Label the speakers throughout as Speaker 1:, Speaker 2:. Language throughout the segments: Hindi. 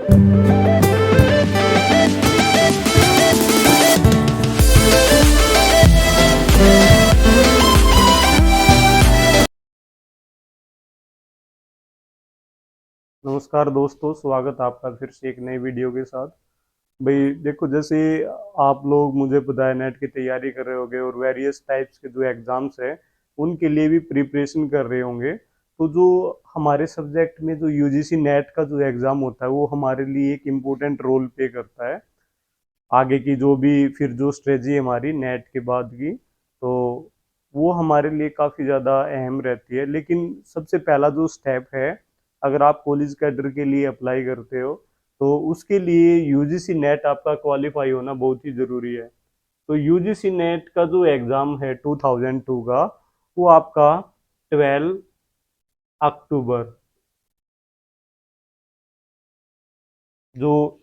Speaker 1: नमस्कार दोस्तों, स्वागत है आपका फिर से एक नई वीडियो के साथ। भाई देखो, जैसे आप लोग, मुझे पता है, नेट की तैयारी कर रहे होंगे और वेरियस टाइप्स के जो एग्जाम्स है उनके लिए भी प्रिपरेशन कर रहे होंगे। तो जो हमारे सब्जेक्ट में जो यूजीसी नेट का जो एग्ज़ाम होता है वो हमारे लिए एक इम्पोर्टेंट रोल प्ले करता है। आगे की जो भी फिर जो स्ट्रेटजी है हमारी नेट के बाद की, तो वो हमारे लिए काफ़ी ज़्यादा अहम रहती है। लेकिन सबसे पहला जो स्टेप है, अगर आप कॉलेज कैडर के लिए अप्लाई करते हो तो उसके लिए यूजीसी नेट आपका क्वालिफाई होना बहुत ही ज़रूरी है। तो यूजीसी नेट का जो एग्ज़ाम है 2002 का, वो आपका 12 अक्टूबर, जो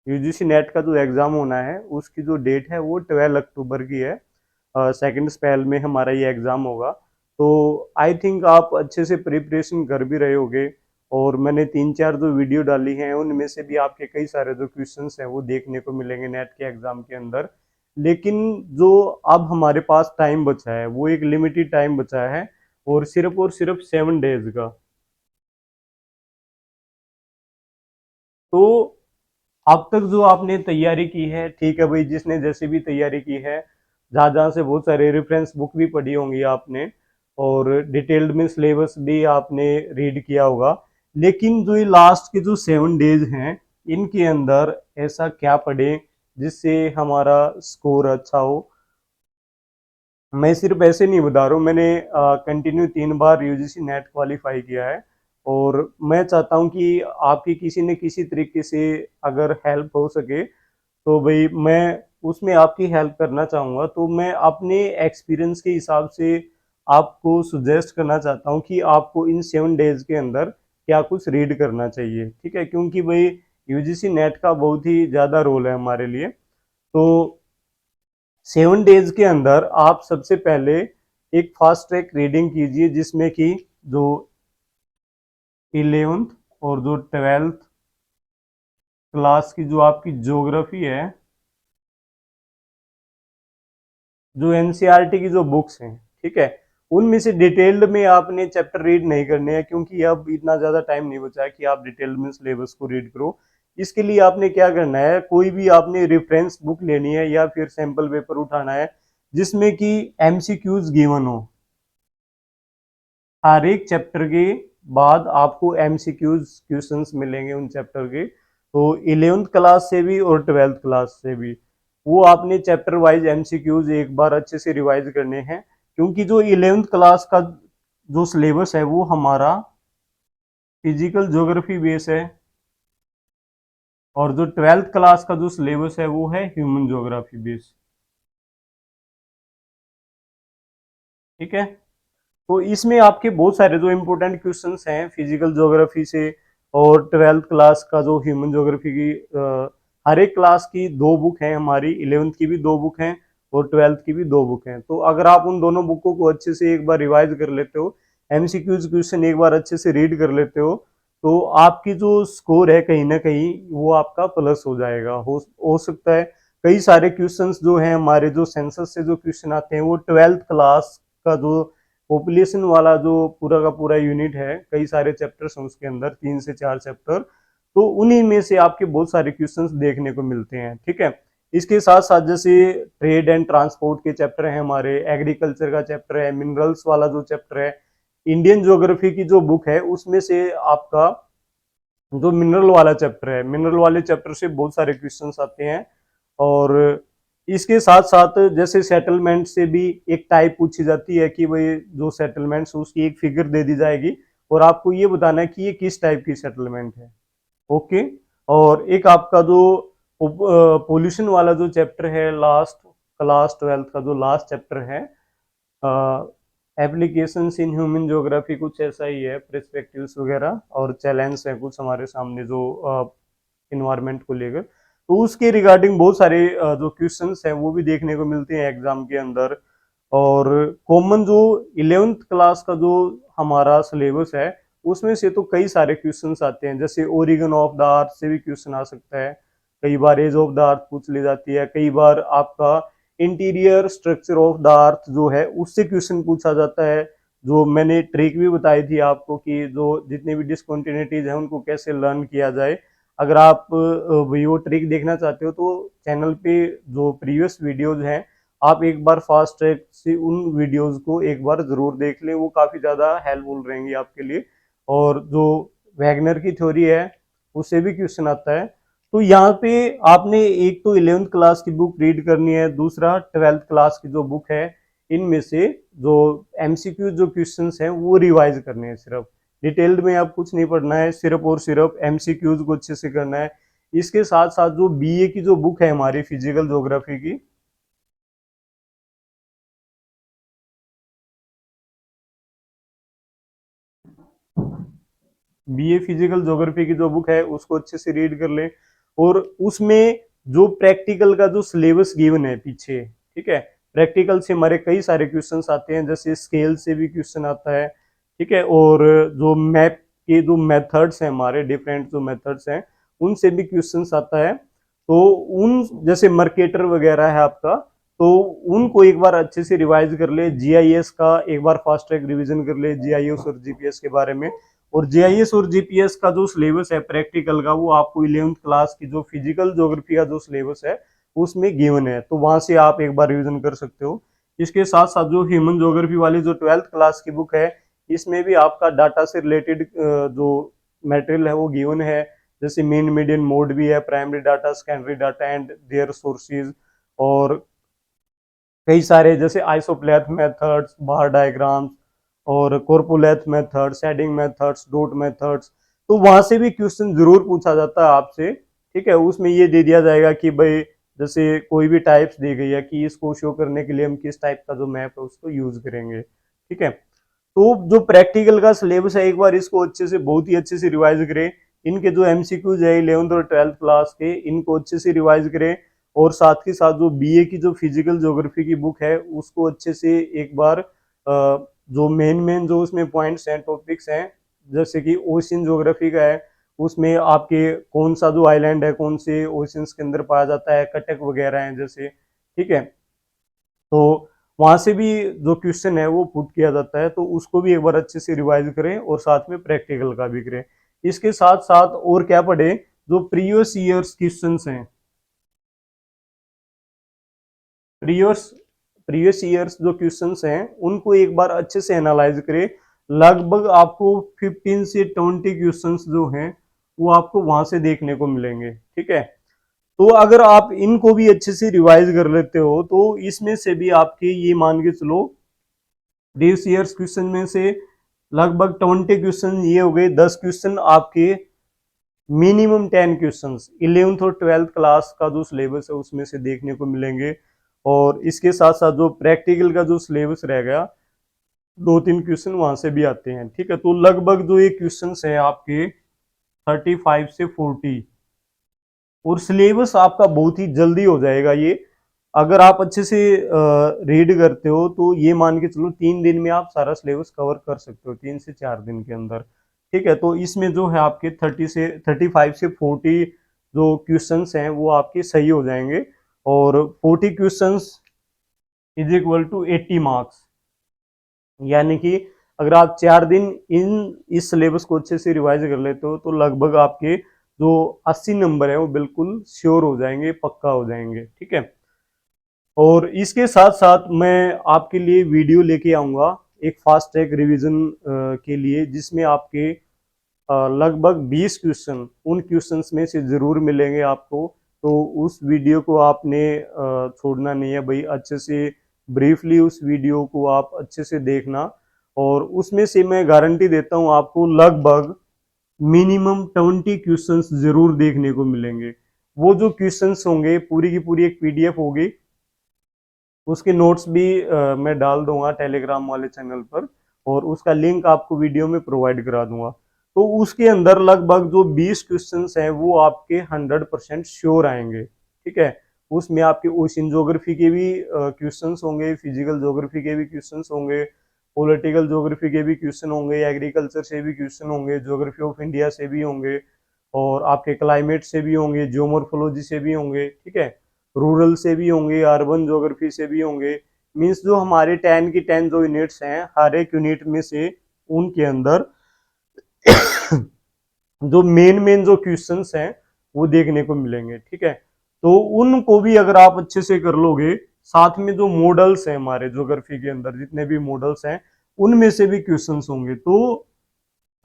Speaker 1: यूजीसी नेट का जो एग्ज़ाम होना है उसकी जो डेट है वो 12 अक्टूबर की है। सेकंड स्पेल में हमारा ये एग्ज़ाम होगा। तो आई थिंक आप अच्छे से प्रिपरेशन कर भी रहे होगे, और मैंने 3-4 जो वीडियो डाली हैं उनमें से भी आपके कई सारे जो क्वेश्चंस हैं वो देखने को मिलेंगे नेट के एग्ज़ाम के अंदर। लेकिन जो अब हमारे पास टाइम बचा है वो एक लिमिटेड टाइम बचा है, और सिर्फ 7 डेज का। तो अब तक जो आपने तैयारी की है, ठीक है भाई, जिसने जैसे भी तैयारी की है, जहाँ जहाँ से बहुत सारे रेफरेंस बुक भी पढ़ी होंगी आपने, और डिटेल्ड में सिलेबस भी आपने रीड किया होगा। लेकिन जो ये लास्ट के जो 7 डेज हैं, इनके अंदर ऐसा क्या पढ़े जिससे हमारा स्कोर अच्छा हो। मैं सिर्फ ऐसे नहीं बता रहा हूँ, मैंने कंटिन्यू 3 बार यूजीसी नेट क्वालिफाई किया है, और मैं चाहता हूँ कि आपकी किसी न किसी तरीके से अगर हेल्प हो सके तो भाई मैं उसमें आपकी हेल्प करना चाहूँगा। तो मैं अपने एक्सपीरियंस के हिसाब से आपको सुजेस्ट करना चाहता हूँ कि आपको इन 7 डेज के अंदर क्या कुछ रीड करना चाहिए, ठीक है, क्योंकि भाई यूजीसी नेट का बहुत ही ज़्यादा रोल है हमारे लिए। तो 7 डेज के अंदर आप सबसे पहले एक फास्ट ट्रैक रीडिंग कीजिए, जिसमें कि जो 11th और जो 12th क्लास की जो आपकी ज्योग्राफी है, जो एनसीईआरटी की जो बुक्स हैं, ठीक है, उनमें से डिटेल्ड में आपने चैप्टर रीड नहीं करने हैं, क्योंकि अब इतना ज़्यादा टाइम नहीं बचा है कि आप डिटेल्ड में सिलेबस को रीड करो। इसके लिए आपने क्या करना है, कोई भी आपने रेफरेंस बुक लेनी है या फिर सैंपल पेपर उठाना है जिसमें कि एमसीक्यूज गिवन हो। हर एक चैप्टर के बाद आपको एमसीक्यूज क्वेश्चंस मिलेंगे उन चैप्टर के। तो 11th क्लास से भी और 12th क्लास से भी वो आपने चैप्टर वाइज एमसीक्यूज एक बार अच्छे से रिवाइज करने हैं, क्योंकि जो 11th क्लास का जो सिलेबस है वो हमारा फिजिकल ज्योग्राफी बेस है, और जो 12th क्लास का जो सिलेबस है वो है ह्यूमन ज्योग्राफी बेस, ठीक है। तो इसमें आपके बहुत सारे जो इम्पोर्टेंट क्वेश्चंस हैं फिजिकल ज्योग्राफी से, और 12th क्लास का जो ह्यूमन ज्योग्राफी की हर एक क्लास की 2 बुक हैं हमारी, 11th की भी 2 बुक हैं और 12th की भी 2 बुक हैं। तो अगर आप उन दोनों बुकों को अच्छे से एक बार रिवाइज कर लेते हो, एमसीक्यूज क्वेश्चन एक बार अच्छे से रीड कर लेते हो, तो आपकी जो स्कोर है कहीं ना कहीं वो आपका प्लस हो जाएगा। हो सकता है कई सारे क्वेश्चंस जो हैं हमारे, जो सेंसस से जो क्वेश्चन आते हैं, वो 12th क्लास का जो पॉपुलेशन वाला जो पूरा का पूरा यूनिट है, कई सारे चैप्टर्स हैं उसके अंदर, 3 से 4 चैप्टर, तो उन्हीं में से आपके बहुत सारे क्वेश्चंस देखने को मिलते हैं, ठीक है। इसके साथ साथ जैसे ट्रेड एंड ट्रांसपोर्ट के चैप्टर हैं हमारे, एग्रीकल्चर का चैप्टर है, मिनरल्स वाला जो चैप्टर है, इंडियन ज्योग्राफी की जो बुक है उसमें से आपका जो मिनरल वाला चैप्टर है, मिनरल वाले चैप्टर से बहुत सारे क्वेश्चंस आते हैं। और इसके साथ साथ जैसे सेटलमेंट से भी एक टाइप पूछी जाती है कि भाई जो सेटलमेंट्स, उसकी एक फिगर दे दी जाएगी और आपको ये बताना है कि ये किस टाइप की सेटलमेंट है, ओके। और एक आपका जो पोल्यूशन वाला जो चैप्टर है, लास्ट क्लास 12th का जो लास्ट चैप्टर है, एप्लीकेशंस इन ह्यूमन ज्योग्राफी, कुछ ऐसा ही है, पर्सपेक्टिव्स वगैरह और चैलेंज है कुछ हमारे सामने जो इन्वायरमेंट को लेकर। तो उसके रिगार्डिंग बहुत सारे जो क्वेश्चंस हैं वो भी देखने को मिलते हैं एग्जाम के अंदर। और कॉमन जो 11th क्लास का जो हमारा सिलेबस है उसमें से तो कई सारे क्वेश्चंस आते हैं, जैसे ओरिजिन ऑफ द अर्थ से भी क्वेश्चन आ सकता है, कई बार एज ऑफ द अर्थ पूछ ली जाती है, कई बार आपका interior structure of the earth जो है उससे क्वेश्चन पूछा जाता है। जो मैंने ट्रिक भी बताई थी आपको कि जो जितने भी डिसकंटिन्यूटीज है उनको कैसे लर्न किया जाए। अगर आप वो ट्रिक देखना चाहते हो तो चैनल पे जो प्रीवियस वीडियोज हैं आप एक बार फास्ट ट्रैक से उन वीडियोस को एक बार जरूर देख लें, वो काफी ज्यादा हेल्पफुल रहेंगी आपके लिए। और जो वैगनर की थ्योरी है उससे भी क्वेश्चन आता है। तो यहाँ पे आपने एक तो 11th क्लास की बुक रीड करनी है, दूसरा 12th क्लास की जो बुक है इनमें से जो एमसीक्यू जो क्वेश्चंस हैं वो रिवाइज करने हैं। सिर्फ डिटेल्ड में आप कुछ नहीं पढ़ना है, सिर्फ और सिर्फ एमसीक्यूज को अच्छे से करना है। इसके साथ साथ जो बीए की जो बुक है हमारी फिजिकल ज्योग्राफी की, बीए फिजिकल ज्योग्राफी की जो बुक है उसको अच्छे से रीड कर लें। और उसमें जो प्रैक्टिकल का जो सिलेबस गिवन है पीछे, ठीक है, प्रैक्टिकल से हमारे कई सारे क्वेश्चंस आते हैं, जैसे स्केल से भी क्वेश्चन आता है, ठीक है, और जो मैप के जो मेथड्स हैं हमारे डिफरेंट जो मेथड्स हैं उनसे भी क्वेश्चंस आता है। तो उन जैसे मर्केटर वगैरह है आपका, तो उनको एक बार अच्छे से रिवाइज कर ले। जीआईएस का एक बार फास्ट ट्रैक रिवीजन कर ले, जीआईएस और जीपीएस के बारे में। और जीआईएस और जीपीएस का जो सिलेबस है प्रैक्टिकल का वो आपको 11th क्लास की जो फिजिकल ज्योग्राफी का जो सिलेबस है उसमें गिवन है, तो वहां से आप एक बार रिवीजन कर सकते हो। इसके साथ साथ जो ह्यूमन ज्योग्राफी वाली जो 12th क्लास की बुक है इसमें भी आपका डाटा से रिलेटेड जो मटेरियल है वो गिवन है, जैसे मेन मीडियन मोड भी है, primary data, secondary data and their sources, और कई सारे जैसे आइसोप्लेथ मेथड्स, बार डायग्राम्स, और choropleth method, shading methods, dot methods. तो वहां से भी क्वेश्चन जरूर पूछा जाता है आपसे, ठीक है। उसमें ये दे दिया जाएगा कि भाई जैसे कोई भी टाइप्स दी गई है कि इसको शो करने के लिए हम किस टाइप का जो मैप है उसको यूज करेंगे, ठीक है। तो जो प्रैक्टिकल का सिलेबस है एक बार इसको अच्छे से बहुत ही अच्छे से रिवाइज करें। इनके जो एमसीक्यूज है 11th और 12th क्लास के इनको अच्छे से रिवाइज करें। और साथ के साथ जो बीए की जो फिजिकल ज्योग्राफी की बुक है उसको अच्छे से एक बार जो मेन मेन जो उसमें पॉइंट्स हैं, टॉपिक्स हैं, जैसे कि ओशियन ज्योग्राफी का है उसमें आपके कौन सा जो आइलैंड है कौन से ओशियंस के अंदर पाया जाता है, कटक वगैरह हैं जैसे, ठीक है। तो वहां से भी जो क्वेश्चन है वो पुट किया जाता है, तो उसको भी एक बार अच्छे से रिवाइज करें और साथ में प्रैक्टिकल का भी करें। इसके साथ साथ और क्या पढ़े, जो प्रीवियस ईयर्स क्वेश्चंस हैं, प्रीवियस प्रीवियस ईयर्स जो क्वेश्चंस हैं उनको एक बार अच्छे से एनालाइज करें। लगभग आपको 15 से 20 क्वेश्चंस जो हैं वो आपको वहां से देखने को मिलेंगे, ठीक है। तो अगर आप इनको भी अच्छे से रिवाइज कर लेते हो तो इसमें से भी आपके ये मान के चलो प्रीवियस ईयर्स क्वेश्चन में से लगभग 20 क्वेश्चन ये हो गए, 10 क्वेश्चन आपके मिनिमम 10 क्वेश्चन 11th और 12th क्लास का जो सिलेबस है उसमें से देखने को मिलेंगे। और इसके साथ साथ जो प्रैक्टिकल का जो सिलेबस रह गया 2-3 क्वेश्चन वहां से भी आते हैं, ठीक है। तो लगभग जो ये क्वेश्चन है आपके 35 से 40, और सिलेबस आपका बहुत ही जल्दी हो जाएगा ये। अगर आप अच्छे से रीड करते हो तो ये मान के चलो 3 दिन में आप सारा सिलेबस कवर कर सकते हो, 3 से 4 दिन के अंदर, ठीक है। तो इसमें जो है आपके 35 से 40 जो क्वेश्चंस हैं वो आपके सही हो जाएंगे। और 40 questions is equal to 80 marks, यानी कि अगर आप 4 दिन इन इस सिलेबस को अच्छे से रिवाइज कर लेते हो तो लगभग आपके जो 80 नंबर है वो बिल्कुल श्योर हो जाएंगे, पक्का हो जाएंगे, ठीक है। और इसके साथ साथ मैं आपके लिए वीडियो लेके आऊंगा एक फास्ट ट्रैक रिवीजन के लिए, जिसमें आपके लगभग 20 क्वेश्चन उन क्वेश्चंस में से जरूर मिलेंगे आपको। तो उस वीडियो को आपने छोड़ना नहीं है भाई, अच्छे से ब्रीफली उस वीडियो को आप अच्छे से देखना। और उसमें से मैं गारंटी देता हूँ आपको लगभग मिनिमम 20 क्वेश्चंस जरूर देखने को मिलेंगे। वो जो क्वेश्चंस होंगे पूरी की पूरी एक पीडीएफ होगी, उसके नोट्स भी मैं डाल दूंगा टेलीग्राम वाले चैनल पर, और उसका लिंक आपको वीडियो में प्रोवाइड करा दूंगा। तो उसके अंदर लगभग जो 20 क्वेश्चंस हैं वो आपके 100% श्योर आएंगे, ठीक है। उसमें आपके ओशियन ज्योग्राफी के भी क्वेश्चंस होंगे, फिजिकल ज्योग्राफी के भी क्वेश्चंस होंगे, पॉलिटिकल ज्योग्राफी के भी क्वेश्चन होंगे, एग्रीकल्चर से भी क्वेश्चन होंगे, ज्योग्राफी ऑफ इंडिया से भी होंगे, और आपके क्लाइमेट से भी होंगे, जियोमॉर्फोलॉजी से भी होंगे, ठीक है, रूरल से भी होंगे, अर्बन ज्योग्राफी से भी होंगे। मीन्स जो हमारे 10 की 10 जो यूनिट्स हैं, हर एक यूनिट में से उनके अंदर जो मेन मेन जो क्वेश्चंस हैं वो देखने को मिलेंगे, ठीक है। तो उनको भी अगर आप अच्छे से कर लोगे, साथ में जो मॉडल्स हैं हमारे ज्योग्राफी के अंदर जितने भी मॉडल्स हैं उनमें से भी क्वेश्चंस होंगे, तो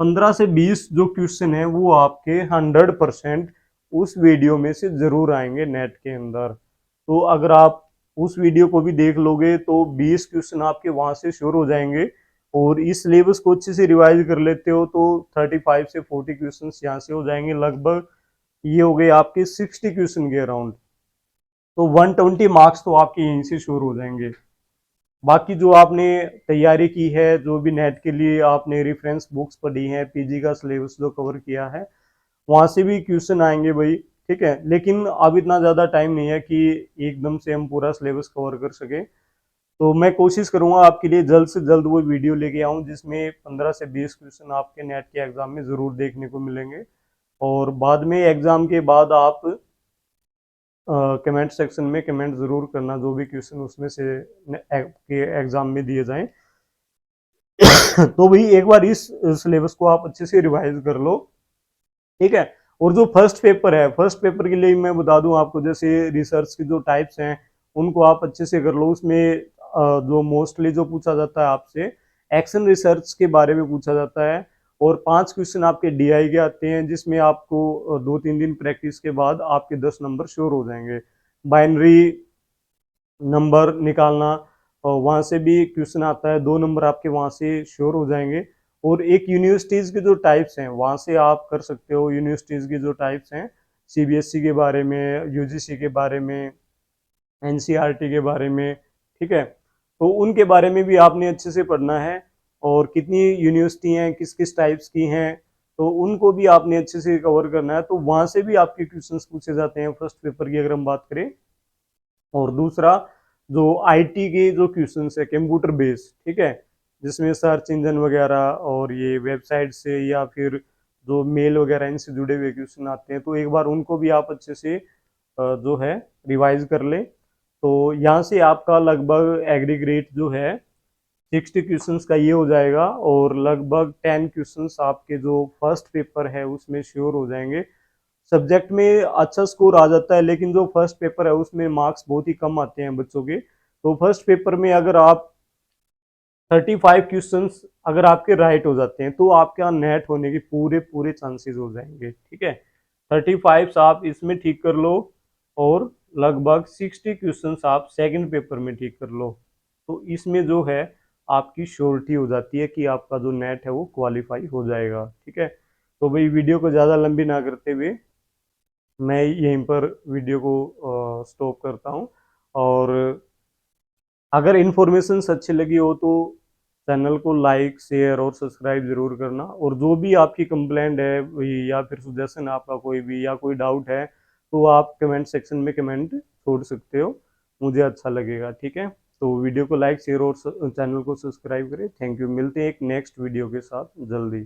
Speaker 1: 15 से 20 जो क्वेश्चन है वो आपके 100% उस वीडियो में से जरूर आएंगे नेट के अंदर। तो अगर आप उस वीडियो को भी देख लोगे तो 20 क्वेश्चन आपके वहां से श्योर हो जाएंगे, और इस सिलेबस को अच्छे से रिवाइज कर लेते हो तो 35 से 40 क्वेश्चन यहाँ से हो जाएंगे लगभग। ये हो गए आपके 60 क्वेश्चन के अराउंड, तो 120 मार्क्स तो आपके यहीं से श्योर हो जाएंगे। बाकी जो आपने तैयारी की है, जो भी नेट के लिए आपने रेफरेंस बुक्स पढ़ी हैं, पीजी का सिलेबस जो कवर किया है, वहां से भी क्वेश्चन आएंगे भाई, ठीक है। लेकिन अब इतना ज़्यादा टाइम नहीं है कि एकदम से हम पूरा सिलेबस कवर कर सके, तो मैं कोशिश करूंगा आपके लिए जल्द से जल्द वो वीडियो लेके आऊं जिसमें 15 से 20 क्वेश्चन आपके नेट के एग्जाम में ज़रूर देखने को मिलेंगे। और बाद में एग्जाम के बाद आप कमेंट सेक्शन में कमेंट ज़रूर करना जो भी क्वेश्चन उसमें से के एग्जाम में दिए जाएं। तो भाई एक बार इस सिलेबस को आप अच्छे से रिवाइज कर लो, ठीक है। और जो फर्स्ट पेपर है, फर्स्ट पेपर के लिए मैं बता दूं आपको, जैसे रिसर्च की जो टाइप्स हैं उनको आप अच्छे से कर लो। उसमें जो मोस्टली जो पूछा जाता है आपसे, एक्शन रिसर्च के बारे में पूछा जाता है, और 5 क्वेश्चन आपके डीआई के आते हैं जिसमें आपको 2-3 दिन प्रैक्टिस के बाद आपके 10 नंबर श्योर हो जाएंगे। बाइनरी नंबर निकालना, और वहां से भी क्वेश्चन आता है, 2 नंबर आपके वहां से श्योर हो जाएंगे। और एक यूनिवर्सिटीज के जो टाइप्स हैं वहां से आप कर सकते हो, यूनिवर्सिटीज की जो टाइप्स हैं, सीबीएसई के बारे में, यूजीसी के बारे में, एनसीईआरटी के बारे में, ठीक है। तो उनके बारे में भी आपने अच्छे से पढ़ना है, और कितनी यूनिवर्सिटी हैं, किस किस टाइप्स की हैं, तो उनको भी आपने अच्छे से कवर करना है। तो वहां से भी आपके क्वेश्चंस पूछे जाते हैं फर्स्ट पेपर की अगर हम बात करें। और दूसरा जो आईटी के जो क्वेश्चंस है कंप्यूटर बेस्ड, ठीक है, जिसमें सर्च इंजन वगैरह और ये वेबसाइट से या फिर जो मेल वगैरह इनसे जुड़े हुए क्वेश्चन आते हैं, तो एक बार उनको भी आप अच्छे से जो है रिवाइज कर ले। तो यहाँ से आपका लगभग एग्रीगेट जो है 60 क्वेश्चंस का ये हो जाएगा, और लगभग 10 क्वेश्चंस आपके जो फर्स्ट पेपर है उसमें श्योर हो जाएंगे। सब्जेक्ट में अच्छा स्कोर आ जाता है, लेकिन जो फर्स्ट पेपर है उसमें मार्क्स बहुत ही कम आते हैं बच्चों के। तो फर्स्ट पेपर में अगर आप 35 क्वेश्चंस अगर आपके राइट हो जाते हैं तो आपका नेट होने के पूरे पूरे चांसेस हो जाएंगे, ठीक है। 35 आप इसमें ठीक कर लो, और लगभग 60 क्वेश्चंस आप सेकंड पेपर में ठीक कर लो, तो इसमें जो है आपकी श्योरिटी हो जाती है कि आपका जो नेट है वो क्वालिफाई हो जाएगा, ठीक है। तो भाई वीडियो को ज़्यादा लंबी ना करते हुए मैं यहीं पर वीडियो को स्टॉप करता हूँ। और अगर इन्फॉर्मेशन अच्छी लगी हो तो चैनल को लाइक शेयर और सब्सक्राइब जरूर करना, और जो भी आपकी कंप्लेंट है या फिर सुजेशन आपका कोई भी या कोई डाउट है तो आप कमेंट सेक्शन में कमेंट छोड़ सकते हो, मुझे अच्छा लगेगा, ठीक है। तो वीडियो को लाइक शेयर और चैनल को सब्सक्राइब करें। थैंक यू, मिलते हैं एक नेक्स्ट वीडियो के साथ जल्दी।